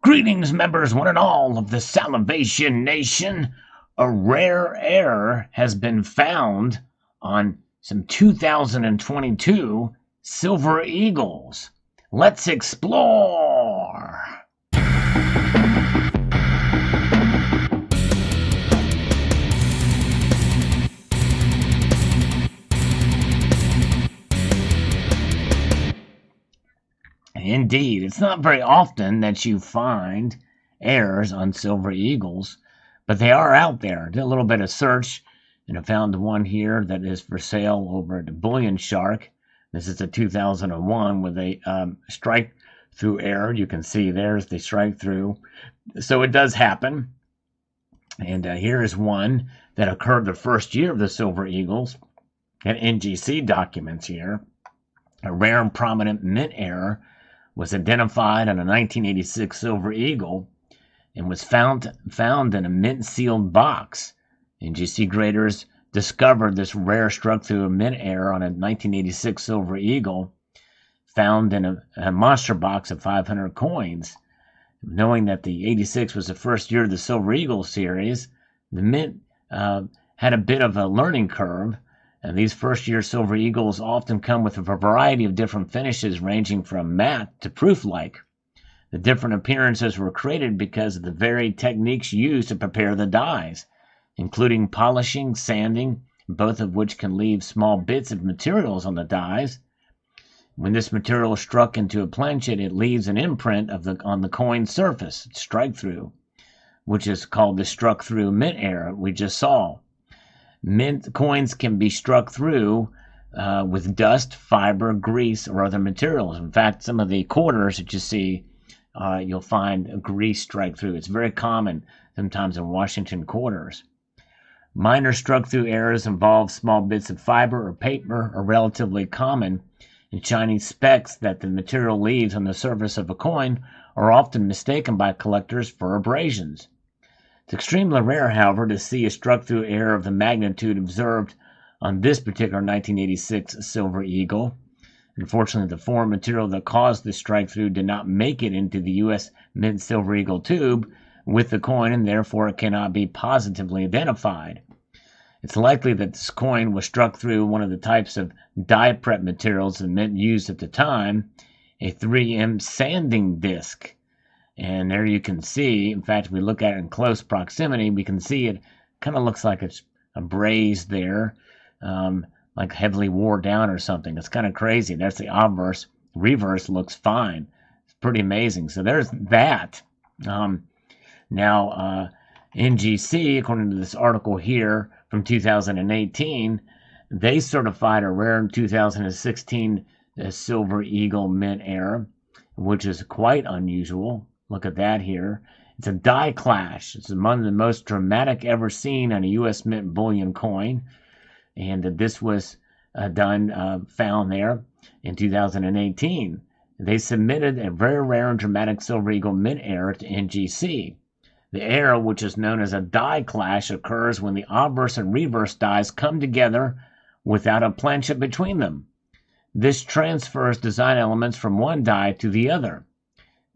Greetings, members, one and all of the Salivation Nation. A rare error has been found on some 2022 Silver Eagles. Let's explore. Indeed, it's not very often that you find errors on Silver Eagles, but they are out there. I did a little bit of search, and I found one here that is for sale over at Bullion Shark. This is a 2001 with a strike through error. You can see there's the strike through. So it does happen. And here is one that occurred the first year of the Silver Eagles. Got NGC documents here. A rare and prominent mint error was identified on a 1986 Silver Eagle and was found in a mint-sealed box. NGC graders discovered this rare struck-through mint error on a 1986 Silver Eagle found in a monster box of 500 coins. Knowing that the 86 was the first year of the Silver Eagle series, the mint had a bit of a learning curve. And these first-year Silver Eagles often come with a variety of different finishes ranging from matte to proof-like. The different appearances were created because of the varied techniques used to prepare the dies, including polishing, sanding, both of which can leave small bits of materials on the dies. When this material is struck into a planchet, it leaves an imprint on the coin surface, strike-through, which is called the struck-through mint error we just saw. Mint coins can be struck through with dust, fiber, grease, or other materials. In fact, some of the quarters that you see, you'll find a grease strike through. It's very common sometimes in Washington quarters. Minor struck-through errors involve small bits of fiber or paper are relatively common, and shiny specks that the material leaves on the surface of a coin are often mistaken by collectors for abrasions. It's extremely rare, however, to see a struck-through error of the magnitude observed on this particular 1986 Silver Eagle. Unfortunately, the foreign material that caused the strike-through did not make it into the U.S. Mint Silver Eagle tube with the coin, and therefore it cannot be positively identified. It's likely that this coin was struck through one of the types of die prep materials the Mint used at the time, a 3M sanding disc. And there you can see, in fact, if we look at it in close proximity, we can see it kind of looks like it's abrased there, like heavily wore down or something. It's kind of crazy. That's the obverse. Reverse looks fine. It's pretty amazing. So there's that. Now, NGC, according to this article here from 2018, they certified a rare 2016 Silver Eagle mint error, which is quite unusual. Look at that here. It's a die clash. It's among the most dramatic ever seen on a U.S. Mint bullion coin. And this was found there in 2018. They submitted a very rare and dramatic Silver Eagle mint error to NGC. The error, which is known as a die clash, occurs when the obverse and reverse dies come together without a planchet between them. This transfers design elements from one die to the other.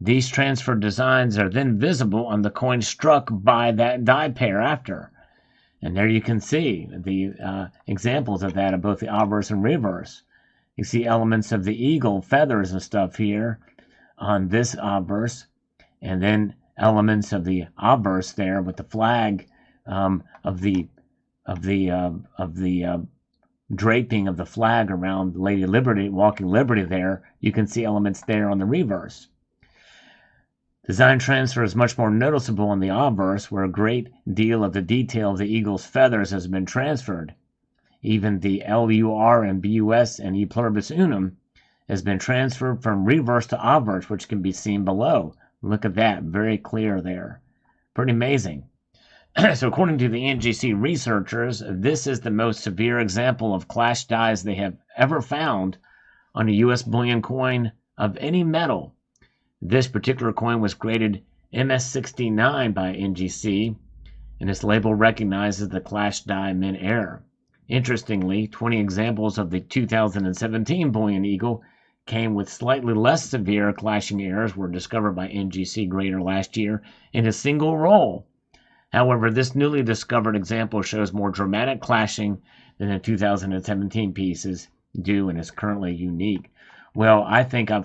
These transferred designs are then visible on the coin struck by that die pair after. And there you can see the examples of that of both the obverse and reverse. You see elements of the eagle feathers and stuff here on this obverse, and then elements of the obverse there with the flag of the draping of the flag around Lady Liberty, Walking Liberty there. You can see elements there on the reverse. Design transfer is much more noticeable on the obverse, where a great deal of the detail of the eagle's feathers has been transferred. Even the LUR and BUS and E pluribus unum has been transferred from reverse to obverse, which can be seen below. Look at that, very clear there. Pretty amazing. So according to the NGC researchers, this is the most severe example of clash dies they have ever found on a U.S. bullion coin of any metal. This particular coin was graded MS69 by NGC, and its label recognizes the clash die mint error. Interestingly, 20 examples of the 2017 Bullion Eagle came with slightly less severe clashing errors were discovered by NGC Grader last year in a single roll. However, this newly discovered example shows more dramatic clashing than the 2017 pieces do and is currently unique. Well, I think I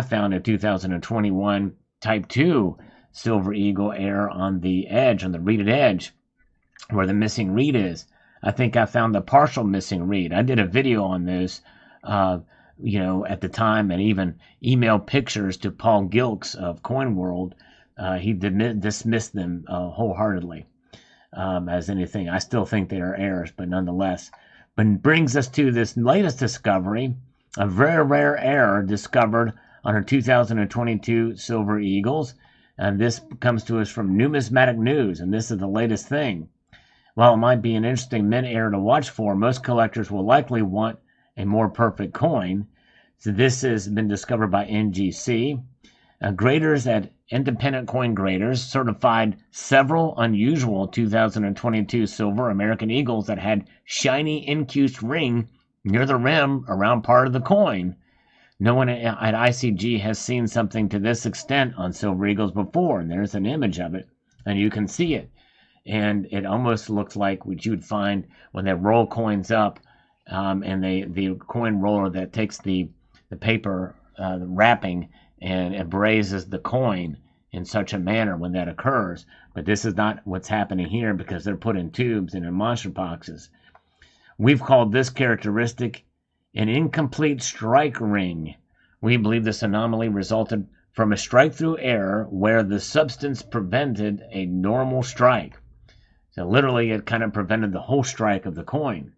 found a 2021 Type 2 Silver Eagle error on the edge, on the readed edge, where the missing read is. I think I found the partial missing read. I did a video on this, at the time, and even emailed pictures to Paul Gilks of Coin World. He dismissed them wholeheartedly as anything. I still think they are errors, but nonetheless. But brings us to this latest discovery, a very rare error discovered on our 2022 Silver Eagles. And this comes to us from Numismatic News, and this is the latest thing. While it might be an interesting mint error to watch for, most collectors will likely want a more perfect coin. So this has been discovered by NGC. Graders at Independent Coin Graders certified several unusual 2022 silver American Eagles that had shiny incused ring near the rim around part of the coin. No one at ICG has seen something to this extent on Silver Eagles before, and there's an image of it, and you can see it. And it almost looks like what you'd find when they roll coins up, and the coin roller that takes the paper the wrapping and abrases the coin in such a manner when that occurs. But this is not what's happening here because they're put in tubes and in monster boxes. We've called this characteristic an incomplete strike ring. We believe this anomaly resulted from a strike-through error where the substance prevented a normal strike. So literally it kind of prevented the whole strike of the coin.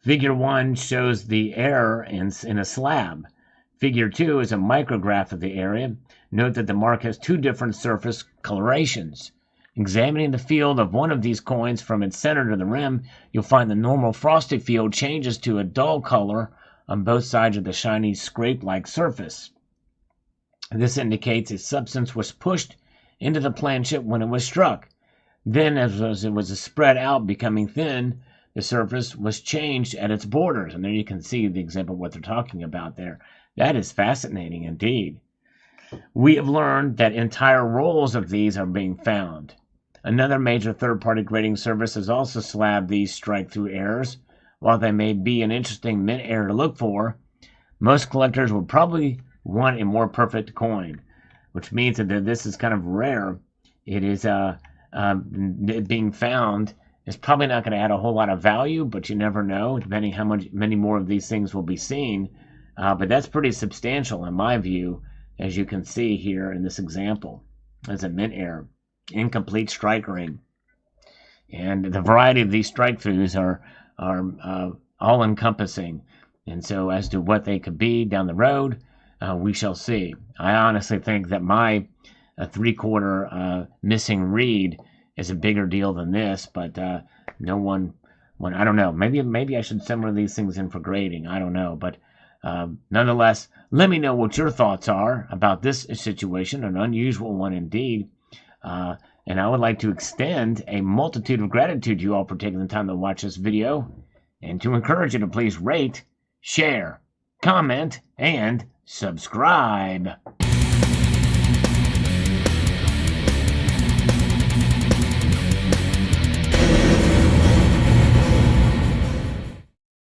Figure 1 shows the error in a slab. Figure 2 is a micrograph of the area. Note that the mark has two different surface colorations. Examining the field of one of these coins from its center to the rim, you'll find the normal frosted field changes to a dull color on both sides of the shiny scrape-like surface. This indicates a substance was pushed into the planchet when it was struck. Then, as it was spread out, becoming thin, the surface was changed at its borders. And there you can see the example of what they're talking about there. That is fascinating indeed. We have learned that entire rolls of these are being found. Another major third-party grading service has also slabbed these strike-through errors. While they may be an interesting mint error to look for, most collectors will probably want a more perfect coin, which means that this is kind of rare. It is being found is probably not going to add a whole lot of value, but you never know, depending how many more of these things will be seen. But that's pretty substantial in my view, as you can see here in this example, as a mint error. Incomplete strike ring. And the variety of these strike-throughs are all-encompassing. And so as to what they could be down the road, we shall see. I honestly think that my three-quarter missing read is a bigger deal than this, but no one, I don't know. Maybe I should send one of these things in for grading. I don't know. But nonetheless, let me know what your thoughts are about this situation, an unusual one indeed. And I would like to extend a multitude of gratitude to you all for taking the time to watch this video, and to encourage you to please rate, share, comment, and subscribe.